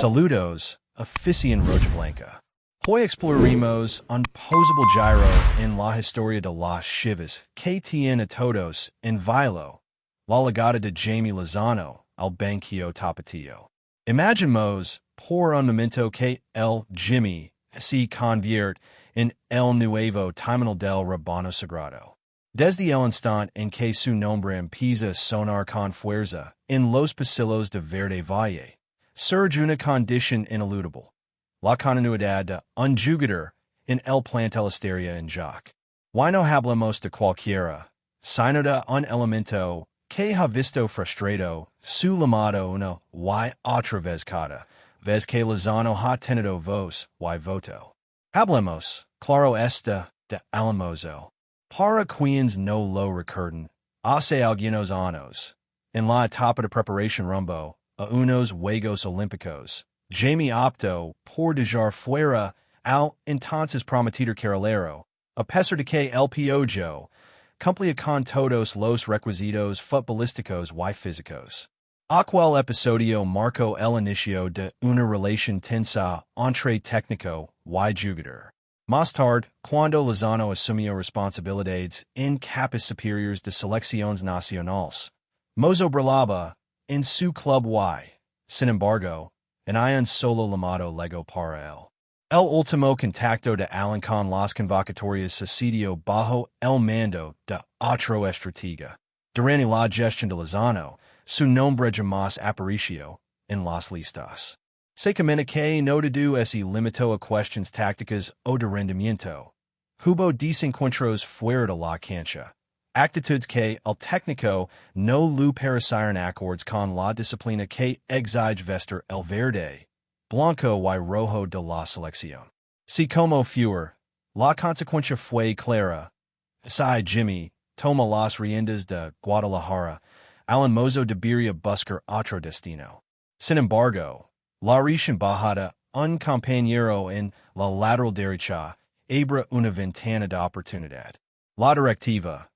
Saludos, afición rojiblanca. Hoy exploraremos un posible giro en la historia de las Chivas que tiene a todos en vilo, la llegada de Jaime Lozano al banquillo tapatío. Imaginemos por un momento que el Jimmy se convierte en el nuevo timón del rebaño sagrado. Desde el instante en que su nombre empieza a sonar con fuerza en los pasillos de Verde Valle, surge una condición ineludible: la continuidad de un jugador en el plantel estaría en joc. Why no hablamos de cualquiera, sino de un elemento que ha visto frustrado su llamado una y otra vez cada vez que Lozano ha tenido voz y voto. Hablemos, claro está, de Alamoso. Para quienes no lo recuerdan, hace algunos años, en la etapa de preparación rumbo a unos Juegos Olímpicos, Jaime optó por dejar fuera al entonces prometido carrilero, a pesar de que el Piojo cumplía con todos los requisitos futbolísticos y físicos. Aquel episodio marcó el inicio de una relación tensa entre técnico y jugador. Más tarde, cuando Lozano asumió responsabilidades en capas superiores de selecciones nacionales, Mozo brillaba en su club y, sin embargo, en un solo llamado llegó para él. El último contacto de Alan con las convocatorias sucedió bajo el mando de otro estratega. Durante la gestión de Lozano, su nombre jamás apareció en las listas. Se comenta que no todo se limitó a cuestiones tácticas o de rendimiento. Hubo desencuentros fuera de la cancha, actitudes que el técnico no lo parecieron acordes con la disciplina que exige vestir el verde, blanco y rojo de la selección. Si como fuera, la consecuencia fue clara. Si Jimmy toma las riendas de Guadalajara, Alan Mozo debería buscar otro destino. Sin embargo, la recién bajada un compañero en la lateral derecha abre una ventana de oportunidad. La directiva,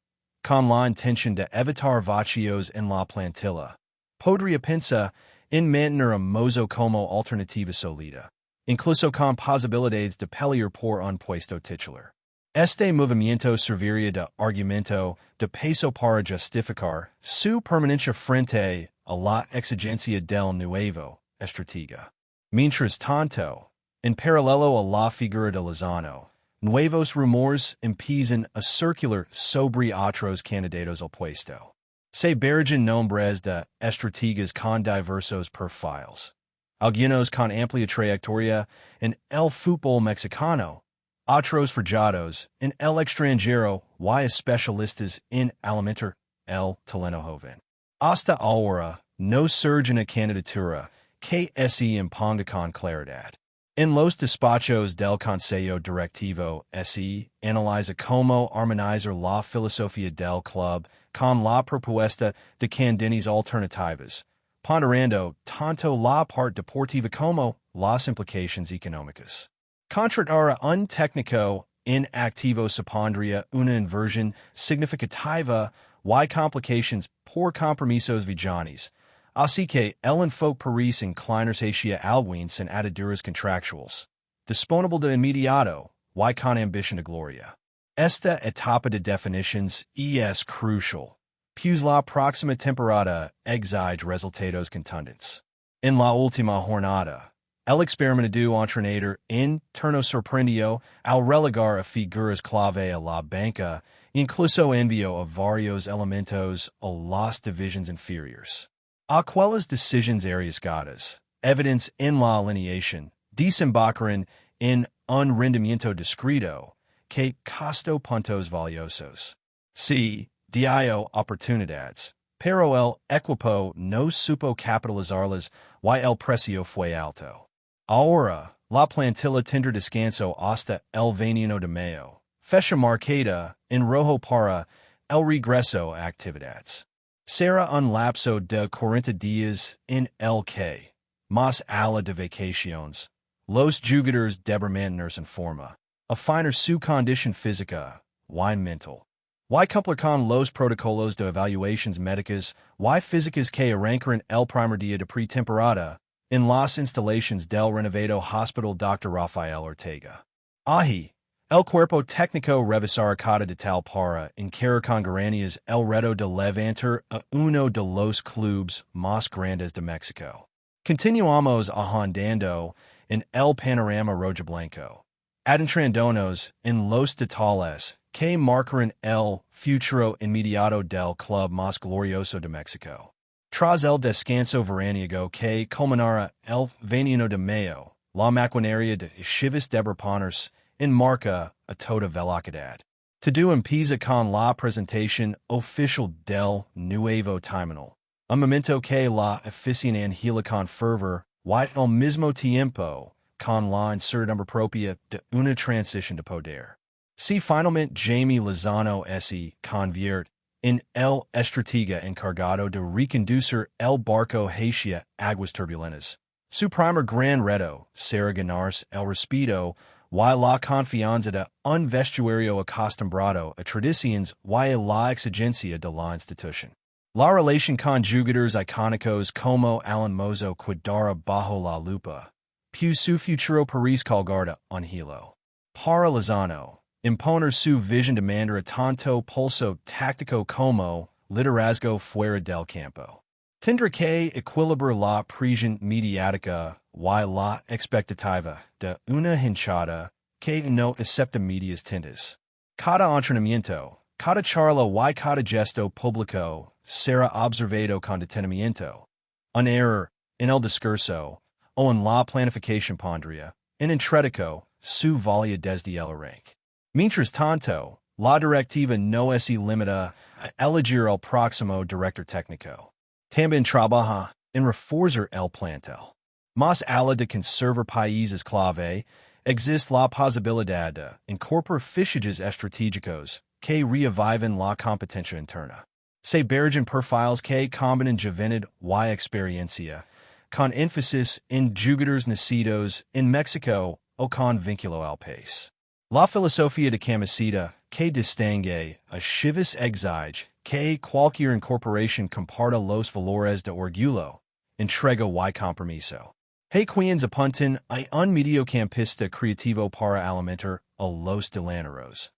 con la intención de evitar vacíos en la plantilla, podría pensar en mantener a Mozo como alternativa sólida, incluso con posibilidades de pelear por un puesto titular. Este movimiento serviría de argumento de peso para justificar su permanencia frente a la exigencia del nuevo estratega. Mientras tanto, en paralelo a la figura de Lozano, nuevos rumores empiezan a circular sobre otros candidatos al puesto. Se barajan nombres de estrategas con diversos perfiles, algunos con amplia trayectoria en el fútbol mexicano, otros forjados en el extranjero y especialistas en alimentar el talento joven. Hasta ahora, no surge una candidatura que se imponga con claridad. En los despachos del Consejo Directivo se analiza cómo armonizar la filosofía del club con la propuesta de candidatos alternativas, ponderando tanto la parte deportiva como las implicaciones económicas. Contratar a un técnico inactivo supondría una inversión significativa y complicaciones por compromisos villanos, así que el enfoque parece inclinarse hacia alguien sin ataduras contractuales, disponible de inmediato y con ambición de gloria. Esta etapa de definiciones es crucial, pues la próxima temporada exige resultados contundentes. En la última jornada, el experimentado entrenador interno sorprendió al relegar a figuras clave a la banca, incluso envió a varios elementos a las divisiones inferiores. Aquellas decisiones arriesgadas, evidentes en la alineación, desembocaron en un rendimiento discreto que costó puntos valiosos. Sí, dio oportunidades, pero el equipo no supo capitalizarlas y el precio fue alto. Ahora, la plantilla tendrá descanso hasta el 21 de mayo, fecha marcada en rojo para el regreso a actividades. Será un lapso de 40 días en el que, más allá de vacaciones, los jugadores deberán mantenerse en forma, afinar su condición física y mental, y cumplir con los protocolos de evaluaciones médicas y físicas que arrancaron el primer día de pretemporada, en las instalaciones del renovado Hospital Dr. Rafael Ortega. Ahi, el cuerpo técnico revisará cada detalle para encarar con garantías el reto de levantar a uno de los clubes más grandes de México. Continuamos ahondando en el panorama rojiblanco, adentrándonos en los detalles que marcarán el futuro inmediato del club más glorioso de México. Tras el descanso veraniego que culminará el 21 de mayo, la maquinaria de CHIVAS de ponerse en marcha a toda velocidad. Todo empieza con la presentación oficial del nuevo terminal, un momento que la afición angela con fervor, y al mismo tiempo con la incertidumbre propia de una transición de poder. Si finalmente Jaime Lozano se convierte en el estratega encargado de reconducir el barco hacia aguas turbulentas, su primer gran reto será ganarse el respeto y la confianza de un vestuario acostumbrado a tradiciones y la exigencia de la institución. La relación con jugadores icónicos como Alan Mozo quedará bajo la lupa, pues su futuro parece colgado en hilo. Para Lozano, imponer su visión demandará tanto pulso táctico como liderazgo fuera del campo. Tendrá que equilibrar la presión mediática y la expectativa de una hinchada que no acepta medias tintas. Cada entrenamiento, cada charla y cada gesto público será observado con detenimiento. Un error en el discurso o en la planificación pondría en entredicho su valía desde el arranque. Mientras tanto, la directiva no se limita a elegir el próximo director técnico. También trabaja en reforzar el plantel. Más allá de conservar países clave, existe la posibilidad de incorporar fichajes estratégicos que reaviven la competencia interna. Se barajan perfiles que combinan juventud y experiencia, con énfasis en jugadores nacidos en México o con vínculo al país. La filosofía de camiseta que distingue a CHIVAS exige que cualquier incorporación comparta los valores de orgullo, entrega y compromiso. Hey quienes apuntan a un mediocampista creativo para alimentar a los delanteros.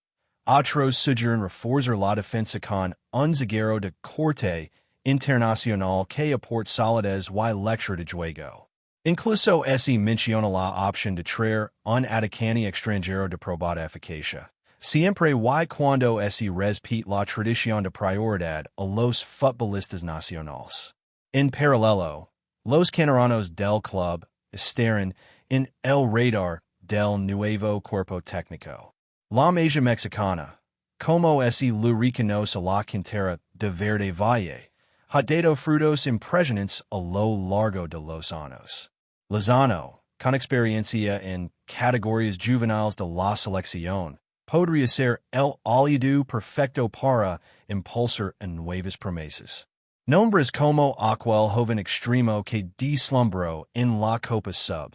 Otros sugieren reforzar la defensa con un zaguero de corte internacional que aporte solidez y lectura de juego. Incluso se menciona la opción de traer un atacante extranjero de probada eficacia, siempre y cuando se respete la tradición de prioridad a los futbolistas nacionales. En paralelo, los caneranos del club estarán en el radar del nuevo cuerpo técnico. La Mesa Mexicana, como se lo reconoce la cantera de Verde Valle, ha dado frutos impresionantes a lo largo de los años. Lozano, con experiencia en categorías juveniles de la selección, podría ser el aliado perfecto para impulsar a nuevas promesas. Nombres como aquel joven extremo que deslumbró en la Copa Sub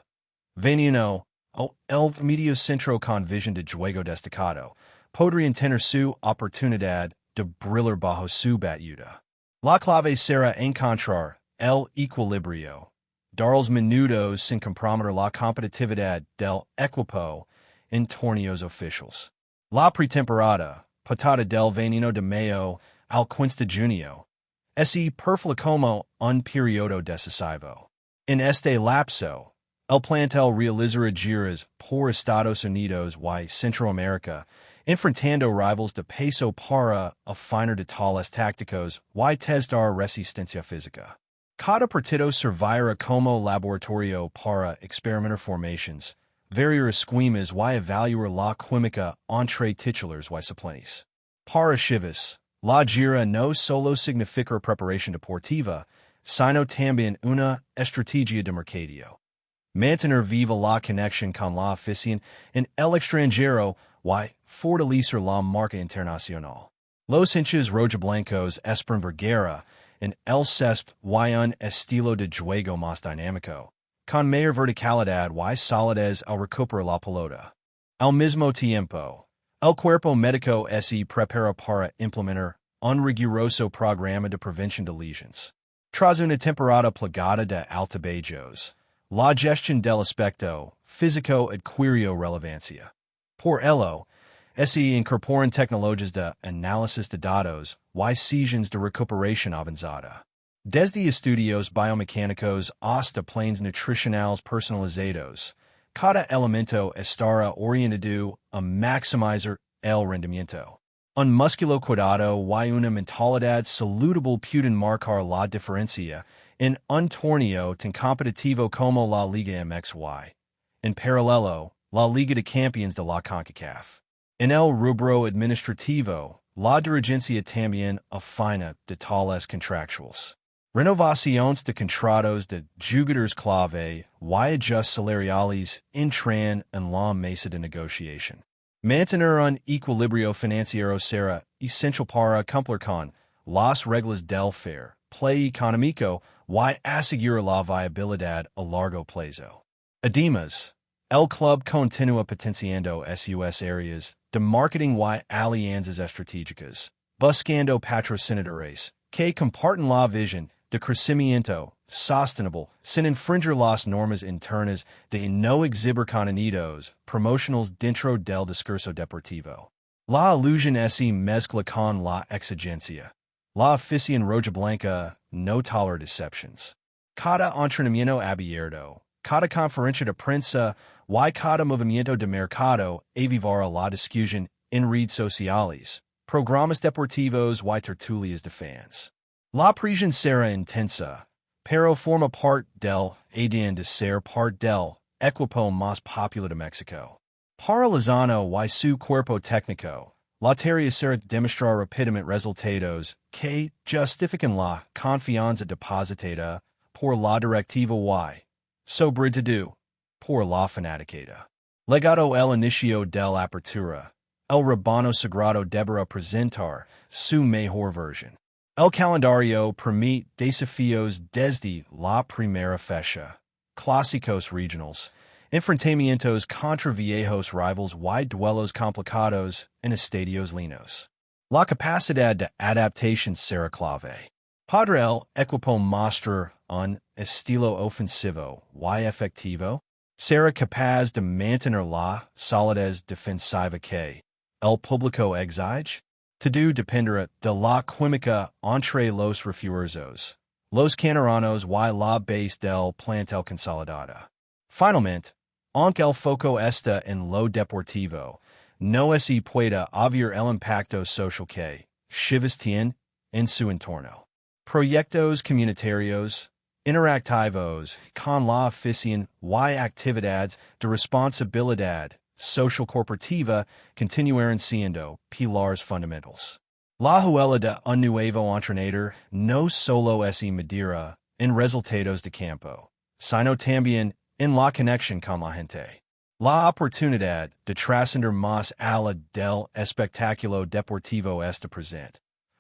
21 o el mediocentro con visión de juego destacado podrían tener su oportunidad de brillar bajo su batuta. La clave será encontrar el equilibrio, dar los minutos sin comprometer la competitividad del equipo en torneos oficiales. La pretemporada, patada del 21 de mayo al 15 de junio, se perfila como un periodo decisivo. En este lapso, el plantel realizará giras por Estados Unidos y Centroamérica, enfrentando rivals de peso para afinar detalles tácticos y testar resistencia física. Cada partido servirá como laboratorio para experimentar formaciones, variar esquemas y evaluar la química entre titulares y suplentes. Para CHIVAS, la gira no solo significa preparación deportiva, sino también una estrategia de mercadeo. Mantener viva la conexión con la afición en el extranjero y fortalecer la marca internacional. Los hinchas rojiblancos esperan ver guerra en el césped y un estilo de juego más dinámico, con mayor verticalidad y solidez al recuperar la pelota. Al mismo tiempo, el cuerpo médico se prepara para implementar un riguroso programa de prevención de lesiones. Tras una temporada plagada de altibajos, La gestión del aspecto físico adquirió relevancia. Por ello, se incorporan tecnologías de análisis de datos y sesiones de recuperación avanzada. Desde estudios biomecánicos hasta planes nutricionales personalizados, cada elemento estará orientado a maximizar el rendimiento. Un músculo cuidado y una mentalidad saludable pueden marcar la diferencia en un torneo tan competitivo como la Liga MXY. En paralelo, la Liga de Campeones de la CONCACAF. En el rubro administrativo, la dirigencia también afina detalles contractuales. Renovaciones de contratos de jugadores clave y ajustes salariales entran en la mesa de negociación. Mantener un equilibrio financiero será esencial para cumplir con las reglas del fair play económico y asegurar la viabilidad a largo plazo. Además, el club continúa potenciando sus áreas de marketing y alianzas estratégicas, buscando patrocinadores que comparten la visión de crecimiento sostenible sin infringir las normas internas de no exhibir contenidos promocionales dentro del discurso deportivo. La ilusión se mezcla con la exigencia. La afición rojiblanca no tolera decepciones. Cada entrenamiento abierto, cada conferencia de prensa y cada movimiento de mercado avivará la discusión en redes sociales, programas deportivos y tertulias de fans. La presión será intensa, pero forma parte del ADN de ser parte del equipo más popular de México. Para Lozano y su cuerpo técnico, la tarea será demostrar rápidamente resultados que justifiquen la confianza depositada por la directiva y, sobre todo, por la fanaticada. Legado el inicio de la apertura, el rebaño sagrado deberá presentar su mejor versión. El calendario permite desafíos desde la primera fecha, clásicos regionales, enfrentamientos contra viejos rivals y duelos complicados en estadios linos. La capacidad de adaptación será clave. Podrá el equipo mostrar un estilo ofensivo y efectivo. Será capaz de mantener la solidez defensiva que el público exige. Todo dependerá de la química entre los refuerzos, los canteranos y la base del plantel consolidada. Finalmente, aunque el foco está en lo deportivo, no se puede obviar el impacto social que CHIVAS tiene en su entorno. Proyectos comunitarios, interactivos con la afición y actividades de responsabilidad social corporativa continuarán siendo pilares fundamentales. La huella de un nuevo entrenador no solo se medirá en resultados de campo, sino también en la conexión con la gente. La oportunidad de trascender más allá del espectáculo deportivo está presente,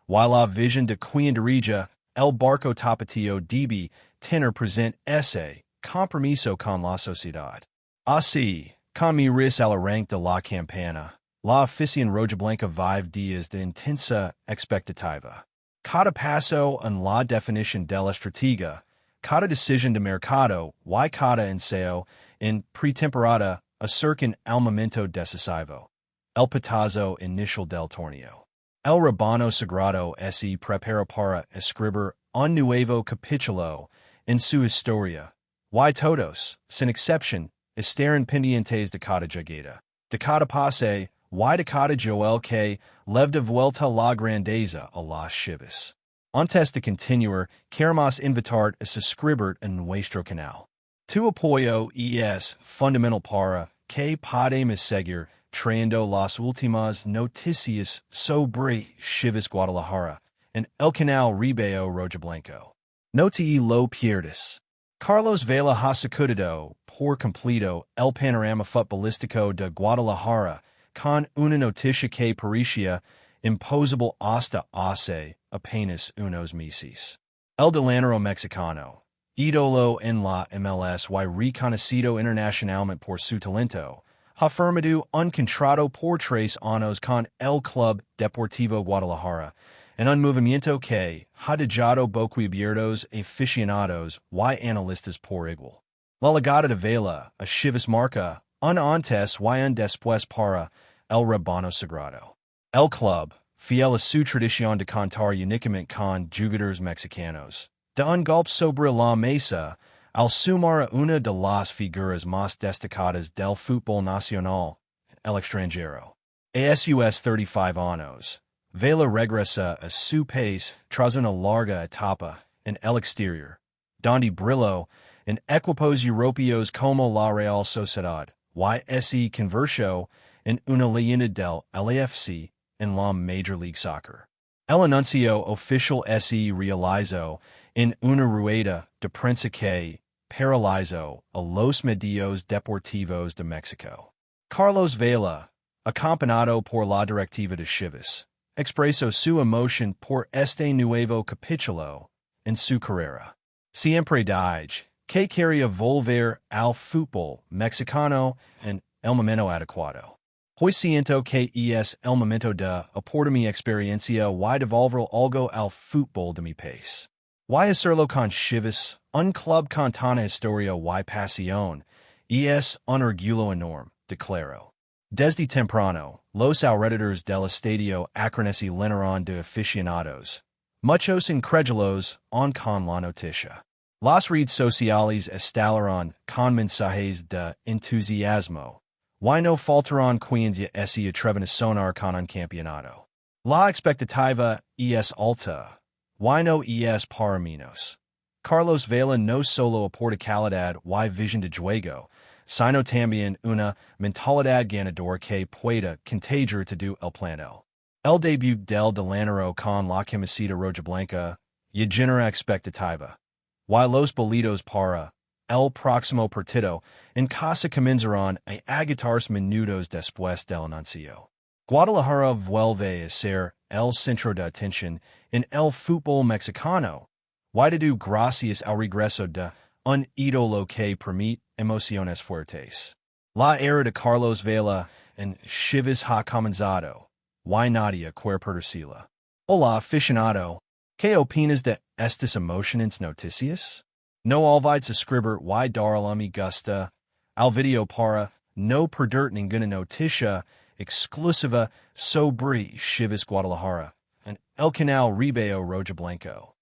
y la visión de quien dirige el barco tapatío debe tener presente ese compromiso con la sociedad. Así, con miras al arranque de la campana, la afición rojiblanca vive días de intensa expectativa. Cada paso en la definición de la estrategia, cada decisión de mercado y cada ensayo en pretemporada acercan al momento decisivo, el pitazo inicial del torneo. El rebaño sagrado se prepara para escribir un nuevo capítulo en su historia, y todos, sin excepción, estarán pendientes de cada llegada, de cada pase y de cada Joel que le de vuelta la grandeza a las CHIVAS. Antes de continuar, queremos invitar a suscribir en nuestro canal. Tu apoyo es fundamental para que podamos seguir trayendo las últimas noticias sobre CHIVAS Guadalajara en el canal REBAñO ROJIBLANCO. No te lo pierdas. Carlos Vela ha sacudido por completo el panorama futbolístico de Guadalajara con una noticia que parecía imposible hasta hace apenas unos meses. El delantero mexicano, ídolo en la MLS y reconocido internacionalmente por su talento, ha firmado un contrato por 3 años con el Club Deportivo Guadalajara, en un movimiento que ha dejado boquiabiertos aficionados y analistas por igual. La Legada de Vela, a CHIVAS marca, un antes y un después para el rebaño sagrado. El club, fiel a su tradición de cantar únicamente con jugadores mexicanos, de un golpe sobre la mesa, al sumar a una de las figuras más destacadas del fútbol nacional, el extranjero. A sus 35 años, Vela regresa a su país tras una larga etapa en el exterior, donde brilló en equipos europeos como la Real Sociedad, y se convirtió en una leyenda del LAFC en la Major League Soccer. El anuncio oficial se realizó en una rueda de prensa que paralizó a los medios deportivos de México. Carlos Vela, acompañado por la directiva de CHIVAS, expresó su emoción por este nuevo capítulo en su carrera. Siempre dije que quería volver al fútbol mexicano en el momento adecuado. Hoy siento que es el momento de aportar mi experiencia y devolver algo al fútbol de mi país. Y hacerlo con CHIVAS, un club con tanta historia y pasión, y es un orgullo enorme, declaró. Desde temprano, los alrededores del estadio Acrones y llenaron de aficionados, muchos incrédulos aún con la noticia. Las redes sociales estallaron con mensajes de entusiasmo, y no faltaron quienes ya se atreven a sonar con un campeonato. La expectativa es alta, y no es para menos. Carlos Vela no solo aporta calidad y visión de juego, sino también una mentalidad ganadora que pueda contagiar todo el plantel. El debut del delantero con la camiseta rojiblanca ya genera expectativa, y los boletos para el próximo partido en casa comenzarán a agotarse minutos después del anuncio. Guadalajara vuelve a ser el centro de atención en el fútbol mexicano, y debido gracias al regreso de un ídolo que permite emociones fuertes. La era de Carlos Vela en CHIVAS ha comenzado, y nadie quiere perderla. Hola aficionado, ¿qué opinas de estas emocionantes noticias? No olvides suscribir y darle a me gusta al video para no perder ninguna noticia exclusiva sobre CHIVAS Guadalajara en el canal REBAñO ROJIBLANCO.